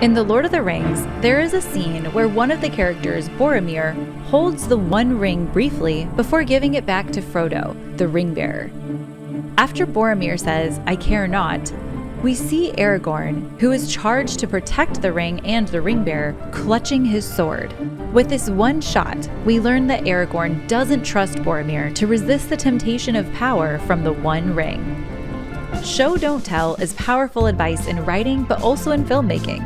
In The Lord of the Rings, there is a scene where one of the characters, Boromir, holds the One Ring briefly before giving it back to Frodo, the ring bearer. After Boromir says, "I care not," we see Aragorn, who is charged to protect the ring and the ring bearer, clutching his sword. With this one shot, we learn that Aragorn doesn't trust Boromir to resist the temptation of power from the One Ring. Show don't tell is powerful advice in writing, but also in filmmaking.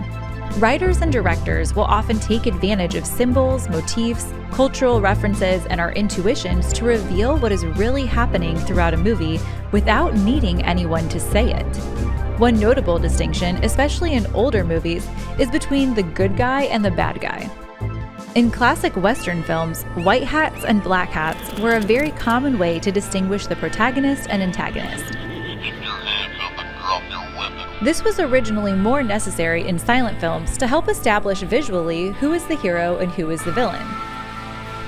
Writers and directors will often take advantage of symbols, motifs, cultural references, and our intuitions to reveal what is really happening throughout a movie without needing anyone to say it. One notable distinction, especially in older movies, is between the good guy and the bad guy. In classic Western films, white hats and black hats were a very common way to distinguish the protagonist and antagonist. This was originally more necessary in silent films to help establish visually who is the hero and who is the villain.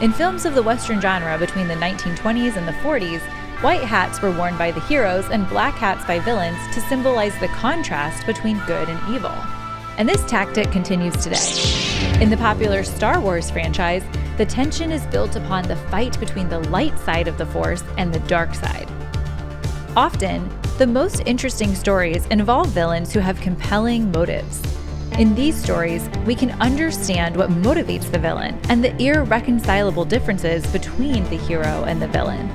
In films of the Western genre between the 1920s and the 40s, white hats were worn by the heroes and black hats by villains to symbolize the contrast between good and evil. And this tactic continues today. In the popular Star Wars franchise, the tension is built upon the fight between the light side of the Force and the dark side. Often, the most interesting stories involve villains who have compelling motives. In these stories, we can understand what motivates the villain and the irreconcilable differences between the hero and the villain.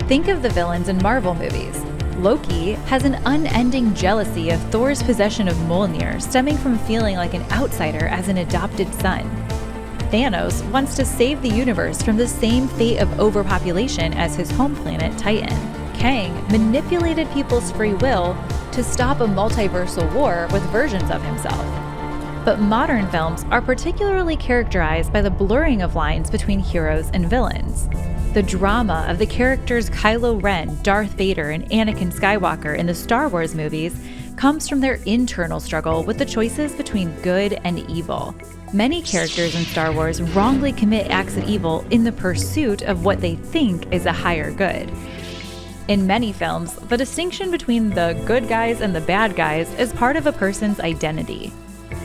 Think of the villains in Marvel movies. Loki has an unending jealousy of Thor's possession of Mjolnir, stemming from feeling like an outsider as an adopted son. Thanos wants to save the universe from the same fate of overpopulation as his home planet, Titan. Kang manipulated people's free will to stop a multiversal war with versions of himself. But modern films are particularly characterized by the blurring of lines between heroes and villains. The drama of the characters Kylo Ren, Darth Vader, and Anakin Skywalker in the Star Wars movies comes from their internal struggle with the choices between good and evil. Many characters in Star Wars wrongly commit acts of evil in the pursuit of what they think is a higher good. In many films, the distinction between the good guys and the bad guys is part of a person's identity.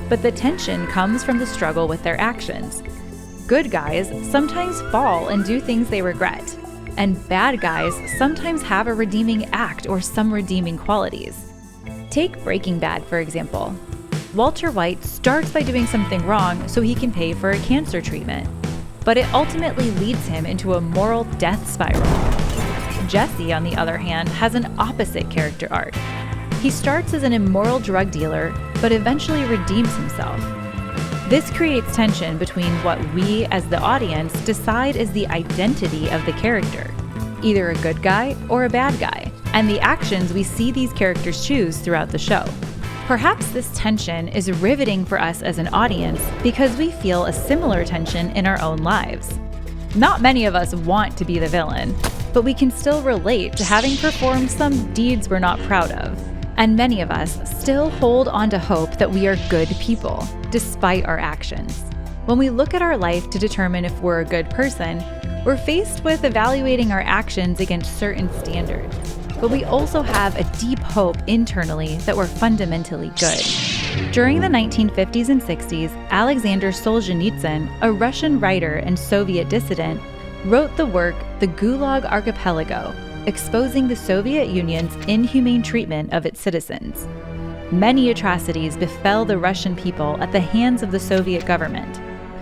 But the tension comes from the struggle with their actions. Good guys sometimes fall and do things they regret, and bad guys sometimes have a redeeming act or some redeeming qualities. Take Breaking Bad, for example. Walter White starts by doing something wrong so he can pay for a cancer treatment, but it ultimately leads him into a moral death spiral. Jesse, on the other hand, has an opposite character arc. He starts as an immoral drug dealer, but eventually redeems himself. This creates tension between what we, as the audience, decide is the identity of the character, either a good guy or a bad guy, and the actions we see these characters choose throughout the show. Perhaps this tension is riveting for us as an audience because we feel a similar tension in our own lives. Not many of us want to be the villain, but we can still relate to having performed some deeds we're not proud of. And many of us still hold on to hope that we are good people, despite our actions. When we look at our life to determine if we're a good person, we're faced with evaluating our actions against certain standards. But we also have a deep hope internally that we're fundamentally good. During the 1950s and 60s, Alexander Solzhenitsyn, a Russian writer and Soviet dissident, wrote the work The Gulag Archipelago, exposing the Soviet Union's inhumane treatment of its citizens. Many atrocities befell the Russian people at the hands of the Soviet government.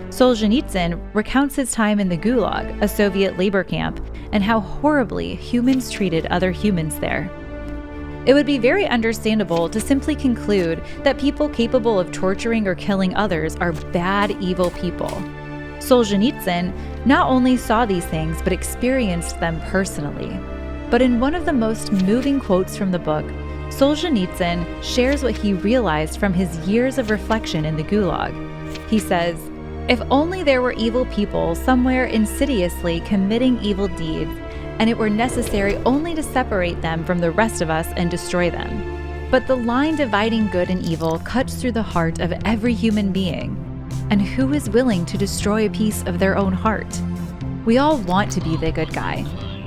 Solzhenitsyn recounts his time in the Gulag, a Soviet labor camp, and how horribly humans treated other humans there. It would be very understandable to simply conclude that people capable of torturing or killing others are bad, evil people. Solzhenitsyn not only saw these things but experienced them personally. But in one of the most moving quotes from the book, Solzhenitsyn shares what he realized from his years of reflection in the Gulag. He says, "If only there were evil people somewhere insidiously committing evil deeds, and it were necessary only to separate them from the rest of us and destroy them. But the line dividing good and evil cuts through the heart of every human being. And who is willing to destroy a piece of their own heart? We all want to be the good guy.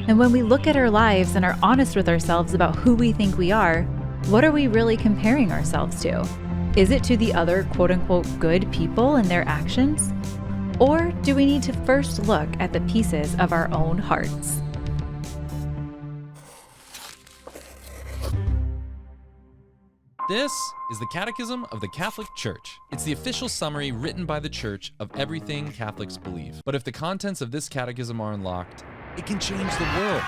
And when we look at our lives and are honest with ourselves about who we think we are, what are we really comparing ourselves to? Is it to the other quote-unquote good people and their actions? Or do we need to first look at the pieces of our own hearts? This is the Catechism of the Catholic Church. It's the official summary written by the Church of everything Catholics believe. But if the contents of this catechism are unlocked, it can change the world.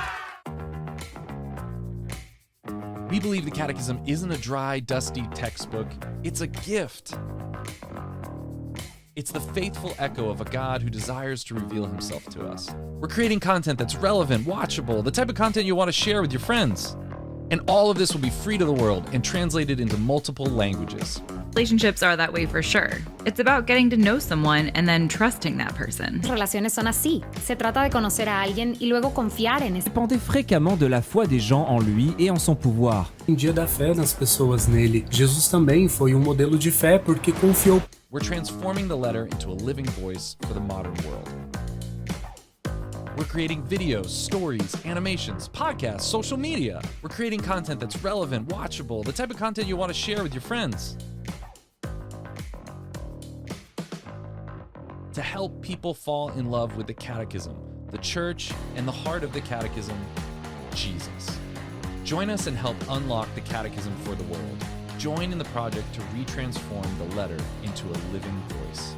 We believe the Catechism isn't a dry, dusty textbook. It's a gift. It's the faithful echo of a God who desires to reveal himself to us. We're creating content that's relevant, watchable, the type of content you want to share with your friends. And all of this will be free to the world and translated into multiple languages. Relationships are that way for sure. It's about getting to know someone and then trusting that person. Relaciones son así. Se trata de conocer a alguien y luego confiar en ese. Dépendait fréquemment de la foi des gens en lui et en son pouvoir. Dependia da fé das pessoas nele. Jesus também foi modelo de fé porque confiou. We're transforming the letter into a living voice for the modern world. We're creating videos, stories, animations, podcasts, social media. We're creating content that's relevant, watchable, the type of content you want to share with your friends. To help people fall in love with the Catechism, the Church, and the heart of the Catechism, Jesus. Join us and help unlock the Catechism for the world. Join in the project to retransform the letter into a living voice.